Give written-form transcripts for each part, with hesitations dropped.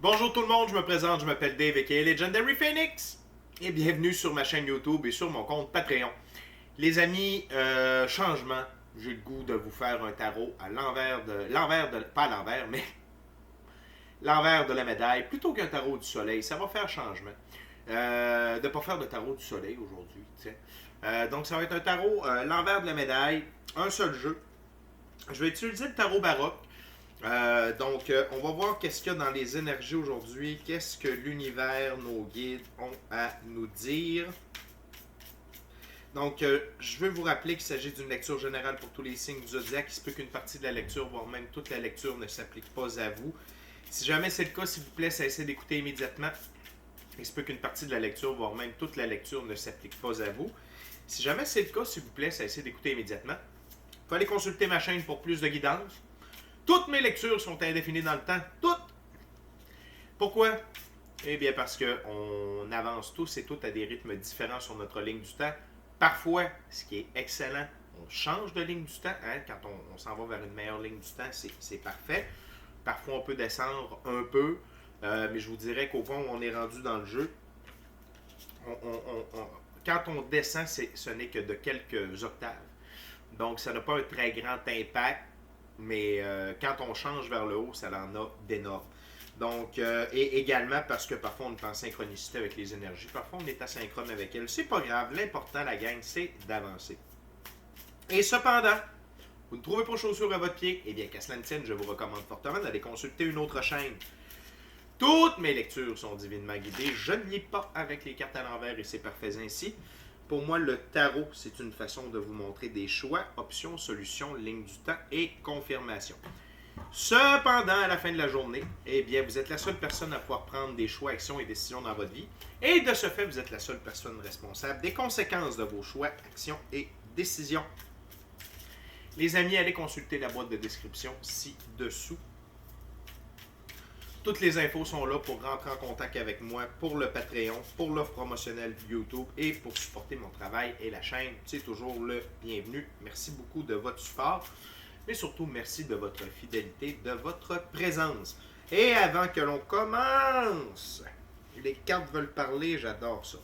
Bonjour tout le monde, je me présente, je m'appelle Dave aka Legendary Phoenix et bienvenue sur ma chaîne YouTube et sur mon compte Patreon. Les amis, changement, j'ai le goût de vous faire un tarot à pas à l'envers, mais l'envers de la médaille, plutôt qu'un tarot du soleil, ça va faire changement. De ne pas faire de tarot du soleil aujourd'hui, donc ça va être un tarot, l'envers de la médaille, un seul jeu. Je vais utiliser le tarot baroque. On va voir qu'est-ce qu'il y a dans les énergies aujourd'hui, qu'est-ce que l'univers, nos guides ont à nous dire. Donc, je veux vous rappeler qu'il s'agit d'une lecture générale pour tous les signes du zodiaque. Il se peut qu'une partie de la lecture, voire même toute la lecture, ne s'applique pas à vous. Si jamais c'est le cas, s'il vous plaît, cessez d'écouter immédiatement. Il se peut qu'une partie de la lecture, voire même toute la lecture, ne s'applique pas à vous. Si jamais c'est le cas, s'il vous plaît, cessez d'écouter immédiatement. Vous pouvez aller consulter ma chaîne pour plus de guidance. Toutes mes lectures sont indéfinies dans le temps. Toutes! Pourquoi? Eh bien parce qu'on avance tous et toutes à des rythmes différents sur notre ligne du temps. Parfois, ce qui est excellent, on change de ligne du temps. Quand on s'en va vers une meilleure ligne du temps, c'est parfait. Parfois, on peut descendre un peu. Mais je vous dirais qu'au point où on est rendu dans le jeu, quand on descend, ce n'est que de quelques octaves. Donc, ça n'a pas un très grand impact. Mais quand on change vers le haut, ça en a d'énormes. Donc, et également parce que parfois on est en synchronicité avec les énergies, parfois on est asynchrone avec elles. C'est pas grave, l'important, la gang, c'est d'avancer. Et cependant, vous ne trouvez pas chaussures à votre pied, eh bien qu'à cela ne tienne, je vous recommande fortement d'aller consulter une autre chaîne. Toutes mes lectures sont divinement guidées, je ne lis pas avec les cartes à l'envers et c'est parfait ainsi. Pour moi, le tarot, c'est une façon de vous montrer des choix, options, solutions, lignes du temps et confirmation. Cependant, à la fin de la journée, eh bien, vous êtes la seule personne à pouvoir prendre des choix, actions et décisions dans votre vie. Et de ce fait, vous êtes la seule personne responsable des conséquences de vos choix, actions et décisions. Les amis, allez consulter la boîte de description ci-dessous. Toutes les infos sont là pour rentrer en contact avec moi, pour le Patreon, pour l'offre promotionnelle YouTube et pour supporter mon travail et la chaîne. C'est toujours le bienvenu. Merci beaucoup de votre support, mais surtout merci de votre fidélité, de votre présence. Et avant que l'on commence, les cartes veulent parler, j'adore ça.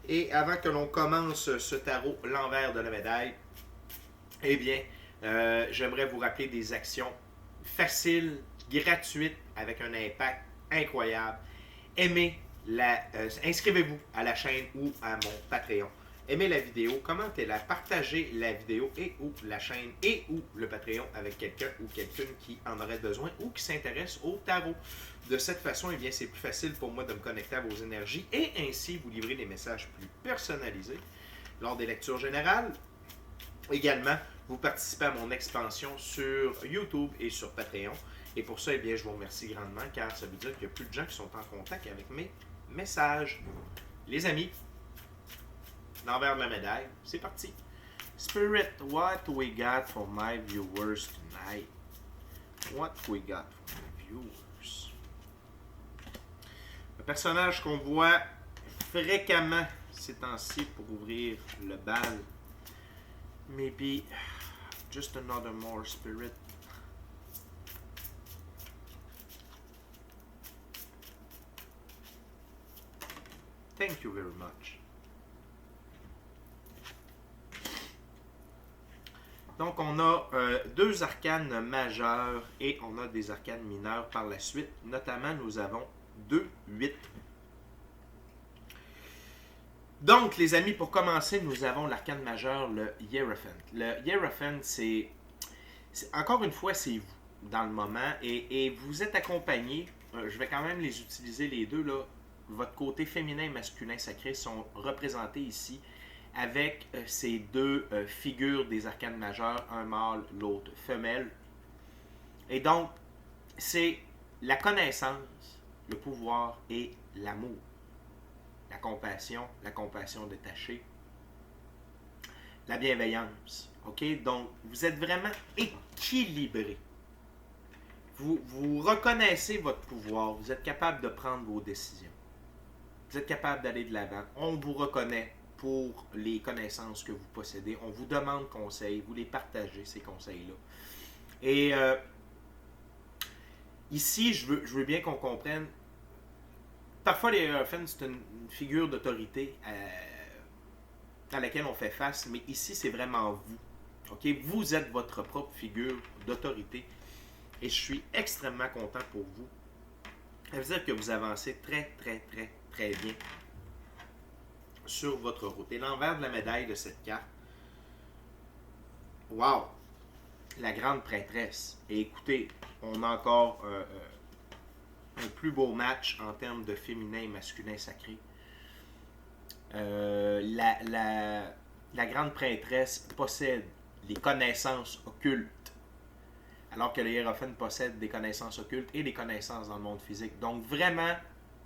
Et avant que l'on commence ce tarot, l'envers de la médaille, eh bien, j'aimerais vous rappeler des actions faciles, gratuite avec un impact incroyable. Inscrivez-vous à la chaîne ou à mon Patreon. Aimez la vidéo, commentez-la, partagez la vidéo et ou la chaîne et ou le Patreon avec quelqu'un ou quelqu'une qui en aurait besoin ou qui s'intéresse au tarot. De cette façon, eh bien, c'est plus facile pour moi de me connecter à vos énergies et ainsi vous livrer des messages plus personnalisés lors des lectures générales. Également, vous participez à mon expansion sur YouTube et sur Patreon. Et pour ça, eh bien, je vous remercie grandement car ça veut dire qu'il y a plus de gens qui sont en contact avec mes messages. Les amis, l'envers de la médaille, c'est parti. Spirit, what we got for my viewers tonight? What we got for my viewers? Le personnage qu'on voit fréquemment ces temps-ci pour ouvrir le bal. Maybe just another more spirit. Thank you very much. Donc, on a deux arcanes majeures et on a des arcanes mineures par la suite. Notamment, nous avons 2, 8. Donc, les amis, pour commencer, nous avons l'arcane majeur, le Hierophant. Le Hierophant, encore une fois, c'est vous dans le moment et vous êtes accompagné. Je vais quand même les utiliser les deux là. Votre côté féminin et masculin sacré sont représentés ici avec ces deux figures des arcanes majeurs, un mâle, l'autre femelle. Et donc, c'est la connaissance, le pouvoir et l'amour. La compassion détachée, la bienveillance. OK? Donc, vous êtes vraiment équilibré. Vous reconnaissez votre pouvoir, vous êtes capable de prendre vos décisions. Vous êtes capable d'aller de l'avant. On vous reconnaît pour les connaissances que vous possédez. On vous demande conseil, vous les partagez, ces conseils-là. Et ici, je veux bien qu'on comprenne, parfois, les Hierophants, c'est une figure d'autorité à laquelle on fait face, mais ici, c'est vraiment vous. OK? Vous êtes votre propre figure d'autorité et je suis extrêmement content pour vous. Ça veut dire que vous avancez très, très, très, très bien sur votre route. Et l'envers de la médaille de cette carte, wow! La grande prêtresse. Et écoutez, on a encore un plus beau match en termes de féminin et masculin sacré. La grande prêtresse possède les connaissances occultes, alors que le hiérophant possède des connaissances occultes et des connaissances dans le monde physique. Donc vraiment,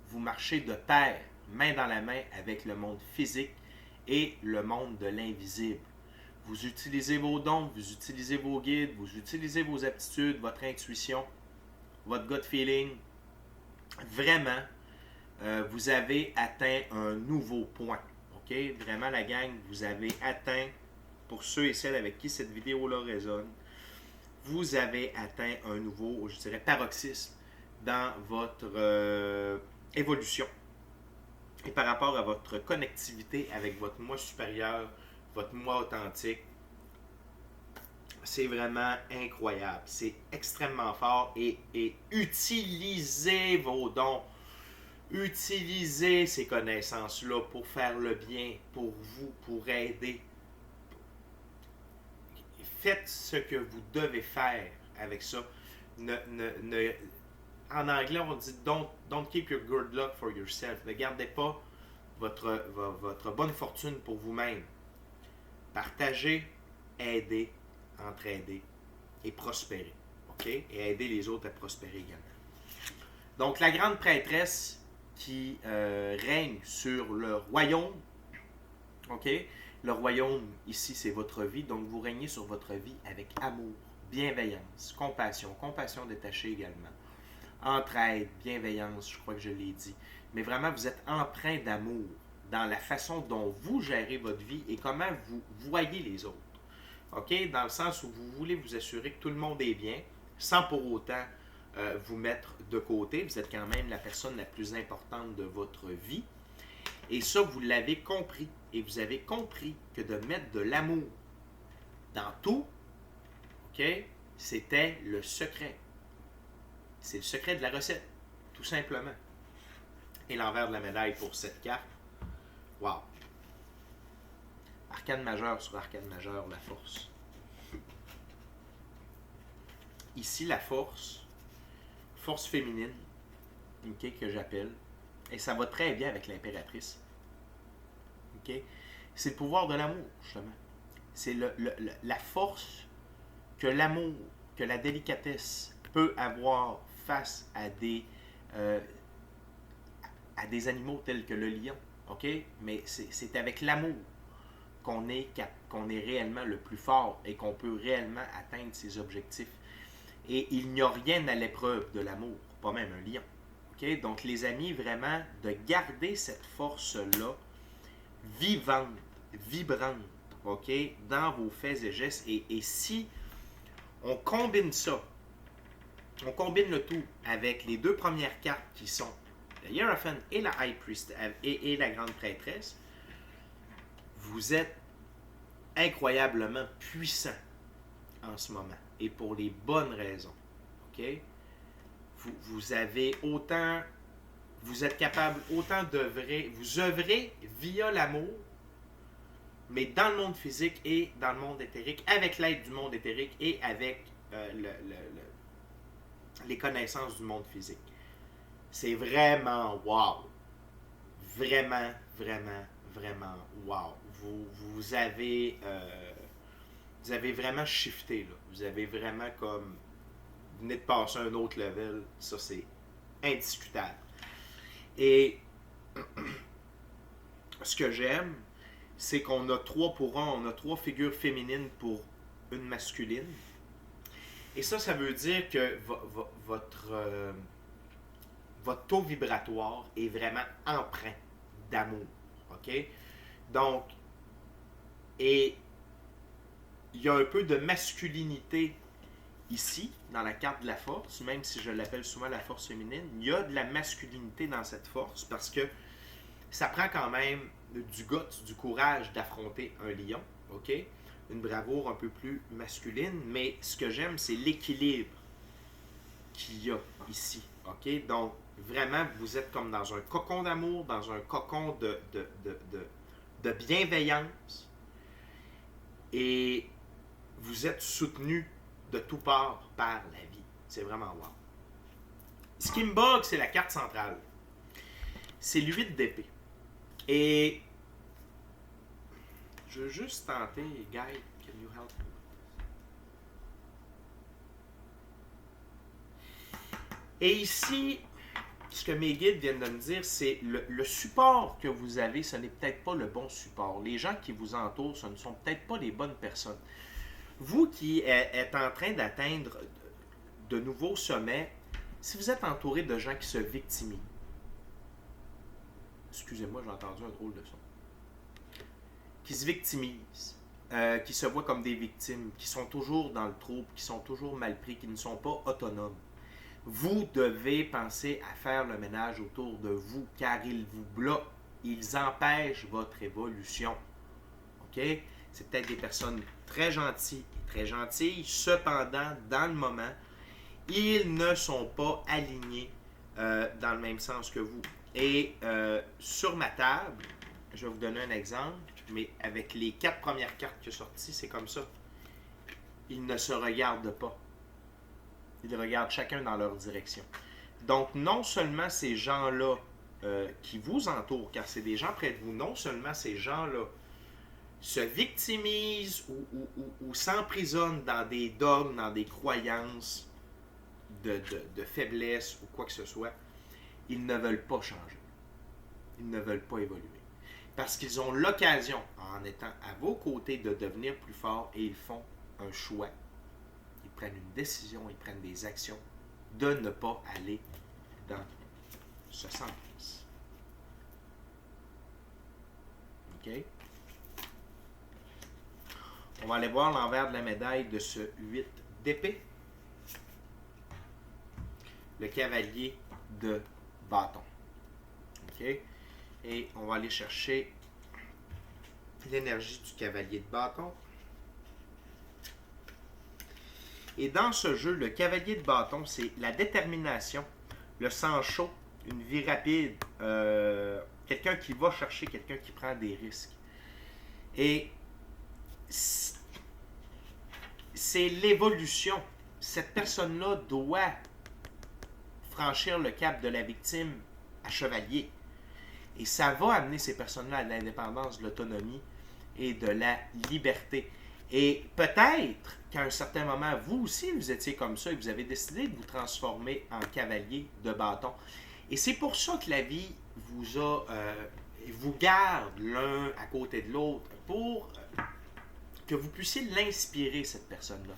vous marchez de pair, main dans la main, avec le monde physique et le monde de l'invisible. Vous utilisez vos dons, vous utilisez vos guides, vous utilisez vos aptitudes, votre intuition, votre gut feeling. Vraiment, vous avez atteint un nouveau point. OK? Vraiment, la gang, vous avez atteint, pour ceux et celles avec qui cette vidéo-là résonne, vous avez atteint un nouveau, je dirais, paroxysme dans votre évolution. Et par rapport à votre connectivité avec votre moi supérieur, votre moi authentique, c'est vraiment incroyable. C'est extrêmement fort et utilisez vos dons. Utilisez ces connaissances-là pour faire le bien, pour vous, pour aider. Faites ce que vous devez faire avec ça. En anglais, on dit don't keep your good luck for yourself. Ne gardez pas votre bonne fortune pour vous-même. Partagez, aidez, entraidez et prospérez. OK? Et aidez les autres à prospérer également. Donc, la grande prêtresse qui règne sur le royaume. OK? Le royaume, ici, c'est votre vie. Donc, vous régnez sur votre vie avec amour, bienveillance, compassion détachée également. Entraide, bienveillance, je crois que je l'ai dit. Mais vraiment, vous êtes empreint d'amour dans la façon dont vous gérez votre vie et comment vous voyez les autres. OK? Dans le sens où vous voulez vous assurer que tout le monde est bien, sans pour autant vous mettre de côté. Vous êtes quand même la personne la plus importante de votre vie. Et ça, vous l'avez compris. Et vous avez compris que de mettre de l'amour dans tout, OK, c'était le secret. C'est le secret de la recette, tout simplement. Et l'envers de la médaille pour cette carte, wow! Arcane majeur sur arcane majeur, la force. Ici, la force féminine, okay, que j'appelle, et ça va très bien avec l'impératrice. Okay? C'est le pouvoir de l'amour, justement. C'est la force que l'amour, que la délicatesse peut avoir face à des animaux tels que le lion. Okay? Mais c'est avec l'amour qu'on est réellement le plus fort et qu'on peut réellement atteindre ses objectifs. Et il n'y a rien à l'épreuve de l'amour, pas même un lion. Okay? Donc, les amis, vraiment, de garder cette force-là vivante, vibrante, okay, dans vos faits et gestes. Et si on combine ça, on combine le tout avec les deux premières cartes qui sont la Hierophant et la High Priest et la Grande Prêtresse, vous êtes incroyablement puissant en ce moment. Et pour les bonnes raisons. OK? Vous avez autant... Vous êtes capable autant d'œuvrer... Vous œuvrez via l'amour, mais dans le monde physique et dans le monde éthérique, avec l'aide du monde éthérique et avec les connaissances du monde physique. C'est vraiment wow. Vraiment, vraiment, vraiment wow. Vous avez vraiment shifté, là. Vous avez vraiment comme... Vous venez de passer un autre level. Ça, c'est indiscutable. Et ce que j'aime, c'est qu'on a 3 pour 1. On a 3 figures féminines pour une masculine. Et ça veut dire que votre taux vibratoire est vraiment empreint d'amour. OK? Donc, et il y a un peu de masculinité ici, dans la carte de la force, même si je l'appelle souvent la force féminine, il y a de la masculinité dans cette force parce que ça prend quand même du guts, du courage d'affronter un lion, ok? Une bravoure un peu plus masculine, mais ce que j'aime, c'est l'équilibre qu'il y a ici, ok? Donc, vraiment, vous êtes comme dans un cocon d'amour, dans un cocon de bienveillance, et vous êtes soutenu de tout part par la vie. C'est vraiment wow. Ce qui me bug, c'est la carte centrale. C'est l'8 d'épée. Et je veux juste tenter, Guy, can you help me? Et ici, ce que mes guides viennent de me dire, c'est le support que vous avez, ce n'est peut-être pas le bon support. Les gens qui vous entourent, ce ne sont peut-être pas les bonnes personnes. Vous qui êtes en train d'atteindre de nouveaux sommets, si vous êtes entouré de gens qui se victimisent, excusez-moi, j'ai entendu un drôle de son, qui se victimisent, qui se voient comme des victimes, qui sont toujours dans le trouble, qui sont toujours mal pris, qui ne sont pas autonomes, vous devez penser à faire le ménage autour de vous, car ils vous bloquent, ils empêchent votre évolution. OK? C'est peut-être des personnes très gentilles et très gentilles, cependant, dans le moment, ils ne sont pas alignés dans le même sens que vous. Et sur ma table, je vais vous donner un exemple, mais avec les 4 premières cartes qui sont sorties, c'est comme ça. Ils ne se regardent pas. Ils regardent chacun dans leur direction. Donc, non seulement ces gens-là qui vous entourent, car c'est des gens près de vous, non seulement ces gens-là se victimisent ou s'emprisonnent dans des dogmes, dans des croyances de faiblesse ou quoi que ce soit, ils ne veulent pas changer. Ils ne veulent pas évoluer. Parce qu'ils ont l'occasion, en étant à vos côtés, de devenir plus forts et ils font un choix. Ils prennent une décision, ils prennent des actions de ne pas aller dans ce sens. OK? On va aller voir l'envers de la médaille de ce 8 d'épée. Le cavalier de bâton. OK? Et on va aller chercher l'énergie du cavalier de bâton. Et dans ce jeu, le cavalier de bâton, c'est la détermination, le sang chaud, une vie rapide, quelqu'un qui va chercher, quelqu'un qui prend des risques. Et c'est l'évolution. Cette personne-là doit franchir le cap de la victime à chevalier. Et ça va amener ces personnes-là à l'indépendance, de l'autonomie et de la liberté. Et peut-être qu'à un certain moment, vous aussi, vous étiez comme ça et vous avez décidé de vous transformer en cavalier de bâton. Et c'est pour ça que la vie vous garde l'un à côté de l'autre pour que vous puissiez l'inspirer, cette personne-là.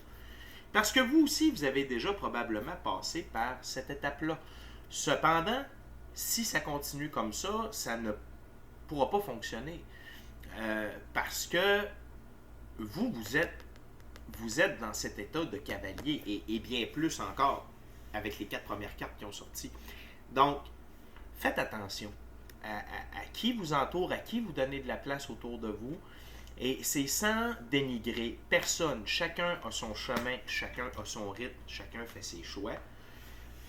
Parce que vous aussi, vous avez déjà probablement passé par cette étape-là. Cependant, si ça continue comme ça ne pourra pas fonctionner. Parce que vous êtes dans cet état de cavalier et bien plus encore avec les 4 premières cartes qui ont sorti. Donc, faites attention à qui vous entoure, à qui vous donnez de la place autour de vous. Et c'est sans dénigrer personne. Chacun a son chemin, chacun a son rythme, chacun fait ses choix.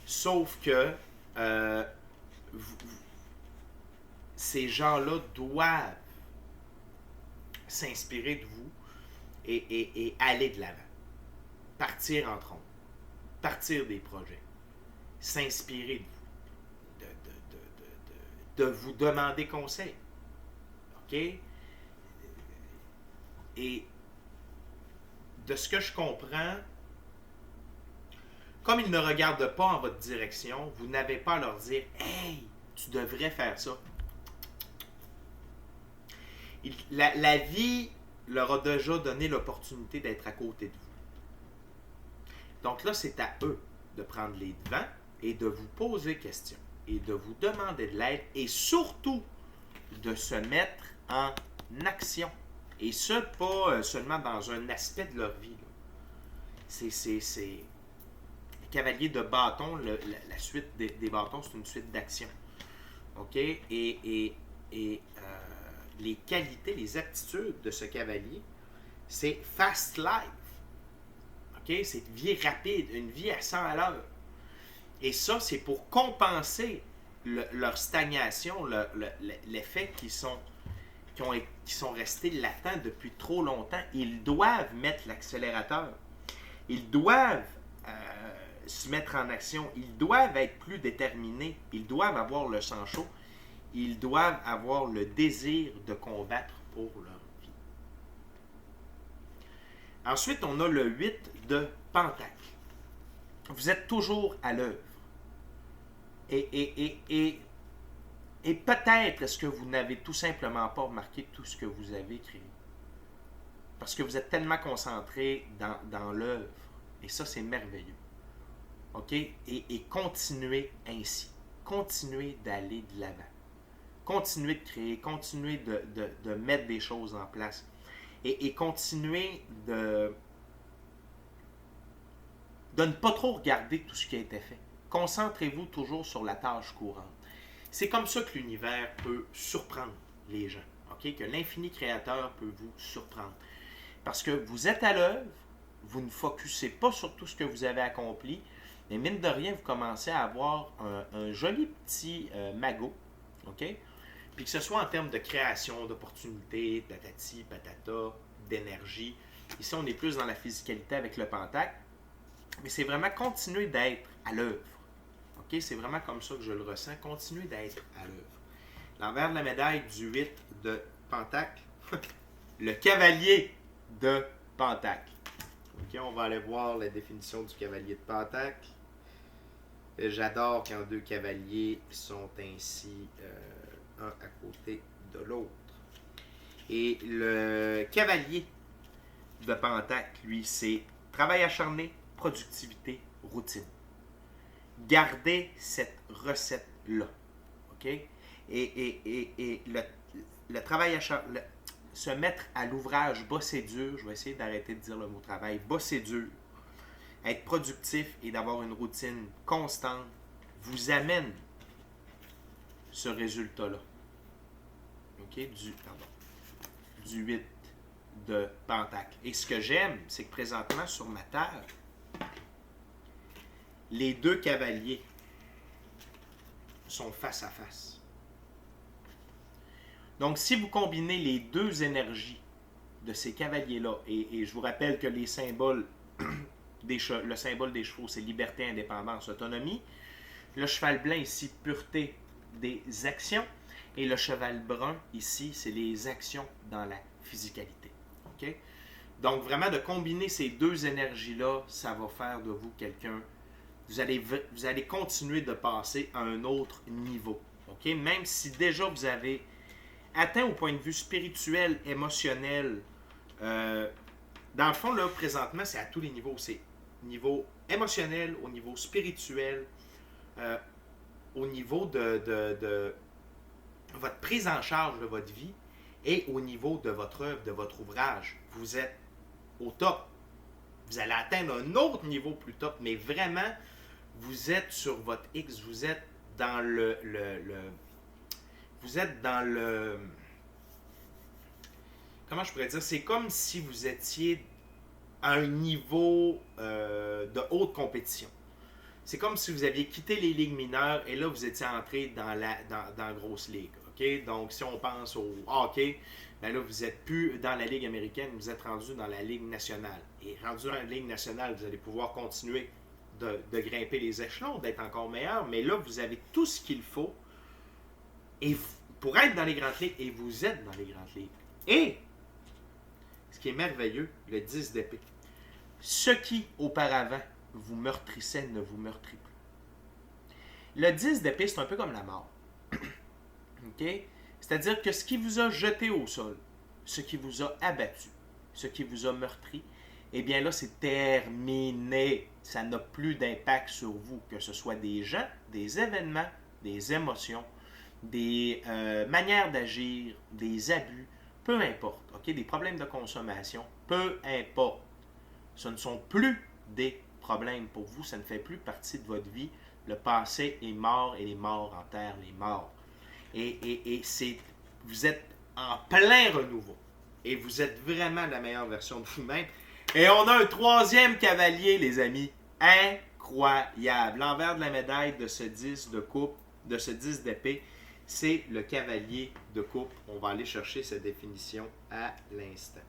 Sauf que ces gens-là doivent s'inspirer de vous et aller de l'avant. Partir en trombe. Partir des projets. S'inspirer de vous. De vous demander conseil. OK? Et de ce que je comprends, comme ils ne regardent pas en votre direction, vous n'avez pas à leur dire « Hey, tu devrais faire ça ». La vie leur a déjà donné l'opportunité d'être à côté de vous. Donc là, c'est à eux de prendre les devants et de vous poser question et de vous demander de l'aide et surtout de se mettre en action. Et ce, pas seulement dans un aspect de leur vie. c'est cavalier de bâton, la suite des bâtons, c'est une suite d'actions. OK? Les qualités, les aptitudes de ce cavalier, c'est fast life. OK? C'est une vie rapide, une vie à 100 à l'heure. Et ça, c'est pour compenser leur stagnation, l'effet qui sont restés latents depuis trop longtemps. Ils doivent mettre l'accélérateur. Ils doivent se mettre en action. Ils doivent être plus déterminés. Ils doivent avoir le sang chaud. Ils doivent avoir le désir de combattre pour leur vie. Ensuite, on a le 8 de Pentacle. Vous êtes toujours à l'œuvre. Et peut-être est-ce que vous n'avez tout simplement pas remarqué tout ce que vous avez créé. Parce que vous êtes tellement concentré dans l'œuvre. Et ça, c'est merveilleux. OK? Et continuez ainsi. Continuez d'aller de l'avant. Continuez de créer. Continuez de mettre des choses en place. Et continuez de ne pas trop regarder tout ce qui a été fait. Concentrez-vous toujours sur la tâche courante. C'est comme ça que l'univers peut surprendre les gens. Okay? Que l'infini créateur peut vous surprendre. Parce que vous êtes à l'œuvre, vous ne focussez pas sur tout ce que vous avez accompli, mais mine de rien, vous commencez à avoir un joli petit magot. Okay? Puis que ce soit en termes de création, d'opportunités, patati, patata, d'énergie. Ici, on est plus dans la physicalité avec le pentacle. Mais c'est vraiment continuer d'être à l'œuvre. Okay? C'est vraiment comme ça que je le ressens. Continuer d'être à l'œuvre. L'envers de la médaille du 8 de Pentacle. Le cavalier de Pentacle. Okay, on va aller voir la définition du cavalier de Pentacle. J'adore quand deux cavaliers sont ainsi un à côté de l'autre. Et le cavalier de Pentacle, lui, c'est travail acharné, productivité, routine. Gardez cette recette-là. OK? Et le travail acharné, se mettre à l'ouvrage, bosser dur, je vais essayer d'arrêter de dire le mot travail, bosser dur, être productif et d'avoir une routine constante, vous amène ce résultat-là. OK? Du 8 de Pentacle. Et ce que j'aime, c'est que présentement, sur ma Terre, les deux cavaliers sont face à face. Donc, si vous combinez les deux énergies de ces cavaliers-là, et je vous rappelle que les symboles, le symbole des chevaux, c'est liberté, indépendance, autonomie. Le cheval blanc ici, pureté des actions. Et le cheval brun ici, c'est les actions dans la physicalité. Okay? Donc, vraiment, de combiner ces deux énergies-là, ça va faire de vous quelqu'un. Vous allez continuer de passer à un autre niveau. Okay? Même si déjà vous avez atteint au point de vue spirituel, émotionnel, dans le fond, là, présentement, c'est à tous les niveaux. C'est au niveau émotionnel, au niveau spirituel, au niveau de votre prise en charge de votre vie et au niveau de votre œuvre, de votre ouvrage. Vous êtes au top. Vous allez atteindre un autre niveau plus top, mais vraiment, vous êtes sur votre X, vous êtes dans vous êtes dans le... Comment je pourrais dire? C'est comme si vous étiez à un niveau de haute compétition. C'est comme si vous aviez quitté les ligues mineures et là, vous étiez entré dans la grosse ligue. Okay? Donc, si on pense au hockey, ben là, vous n'êtes plus dans la Ligue américaine, vous êtes rendu dans la Ligue nationale. Et rendu dans la Ligue nationale, vous allez pouvoir continuer de grimper les échelons, d'être encore meilleur. Mais là, vous avez tout ce qu'il faut pour être dans les grandes ligues. Et vous êtes dans les grandes ligues. Et, ce qui est merveilleux, le 10 d'épée. Ce qui, auparavant, vous meurtrissait ne vous meurtrit plus. Le 10 d'épée, c'est un peu comme la mort. OK? C'est-à-dire que ce qui vous a jeté au sol, ce qui vous a abattu, ce qui vous a meurtri, eh bien là, c'est terminé. Ça n'a plus d'impact sur vous, que ce soit des gens, des événements, des émotions, des manières d'agir, des abus, peu importe. OK? Des problèmes de consommation, peu importe. Ce ne sont plus des problèmes pour vous. Ça ne fait plus partie de votre vie. Le passé est mort et les morts enterrent les morts. Et vous êtes en plein renouveau. Et vous êtes vraiment la meilleure version de vous-même. Et on a un troisième cavalier, les amis. Incroyable. L'envers de la médaille de ce 10 de coupe, de ce 10 d'épée, c'est le cavalier de coupe. On va aller chercher cette définition à l'instant.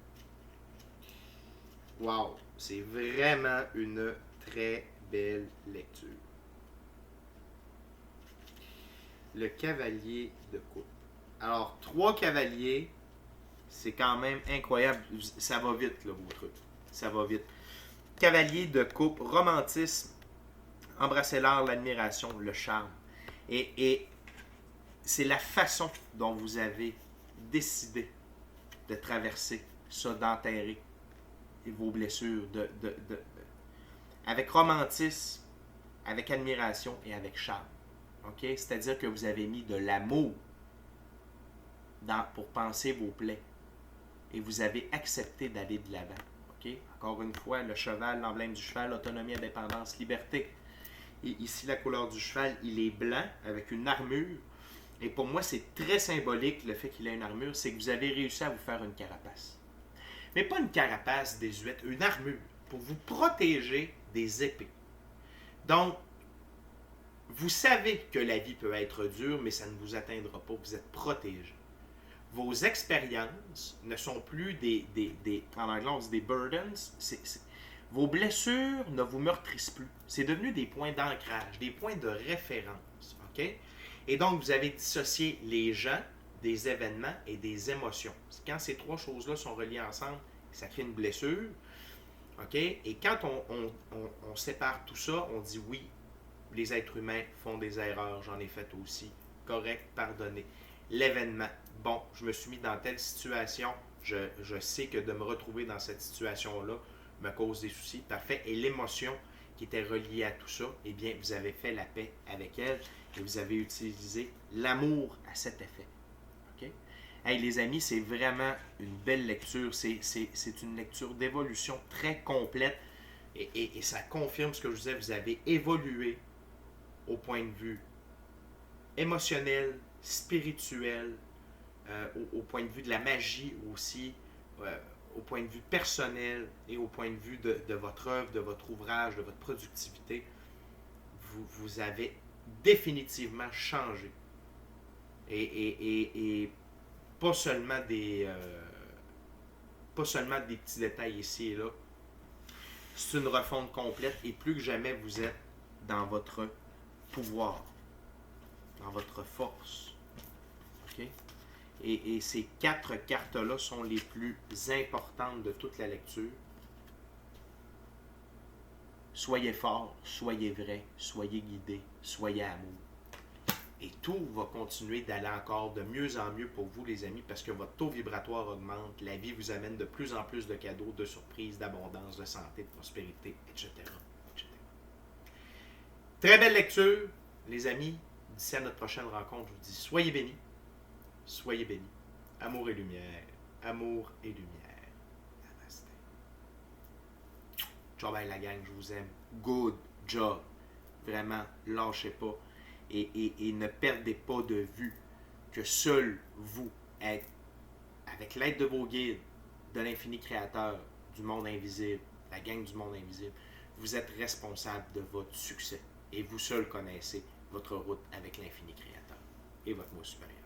Wow! C'est vraiment une très belle lecture. Le cavalier de coupe. Alors, 3 cavaliers, c'est quand même incroyable. Ça va vite, là, vos trucs. Ça va vite. Cavalier de coupe, romantisme, embrasser l'art, l'admiration, le charme. Et c'est la façon dont vous avez décidé de traverser ça, d'enterrer vos blessures, avec romantisme, avec admiration et avec charme. Okay? C'est-à-dire que vous avez mis de l'amour pour panser vos plaies et vous avez accepté d'aller de l'avant. Okay? Encore une fois, le cheval, l'emblème du cheval, autonomie, indépendance, liberté. Et ici, la couleur du cheval, il est blanc avec une armure. Et pour moi, c'est très symbolique le fait qu'il ait une armure, c'est que vous avez réussi à vous faire une carapace. Mais pas une carapace désuète, une armure pour vous protéger des épées. Donc, vous savez que la vie peut être dure, mais ça ne vous atteindra pas, vous êtes protégé. Vos expériences ne sont plus en anglais on dit des burdens, vos blessures ne vous meurtrissent plus. C'est devenu des points d'ancrage, des points de référence. Okay? Et donc, vous avez dissocié les gens, des événements et des émotions. Quand ces 3 choses-là sont reliées ensemble, ça crée une blessure. Okay? Et quand on sépare tout ça, on dit oui, les êtres humains font des erreurs, j'en ai fait aussi. Correct, pardonné. L'événement, bon, je me suis mis dans telle situation, je sais que de me retrouver dans cette situation-là me cause des soucis, parfait. Et l'émotion qui était reliée à tout ça, eh bien, vous avez fait la paix avec elle et vous avez utilisé l'amour à cet effet. OK? Hey, les amis, c'est vraiment une belle lecture. C'est une lecture d'évolution très complète et ça confirme ce que je vous disais. Vous avez évolué au point de vue émotionnel, spirituel, au point de vue de la magie aussi, au point de vue personnel et au point de vue de votre œuvre, de votre ouvrage, de votre productivité. Vous avez définitivement changé. Et pas seulement des petits détails ici et là. C'est une refonte complète et plus que jamais vous êtes dans votre pouvoir, dans votre force. Okay? Et ces 4 cartes-là sont les plus importantes de toute la lecture. Soyez fort, soyez vrai, soyez guidé, soyez amour. Et tout va continuer d'aller encore de mieux en mieux pour vous, les amis, parce que votre taux vibratoire augmente, la vie vous amène de plus en plus de cadeaux, de surprises, d'abondance, de santé, de prospérité, etc. etc. Très belle lecture, les amis. D'ici à notre prochaine rencontre, je vous dis soyez bénis, soyez bénis. Amour et lumière, amour et lumière. Namasté. Ciao, bye la gang, je vous aime. Good job. Vraiment, lâchez pas. Et ne perdez pas de vue que seul vous êtes, avec l'aide de vos guides, de l'infini créateur, du monde invisible, la gang du monde invisible, vous êtes responsable de votre succès. Et vous seul connaissez votre route avec l'infini créateur et votre moi supérieur.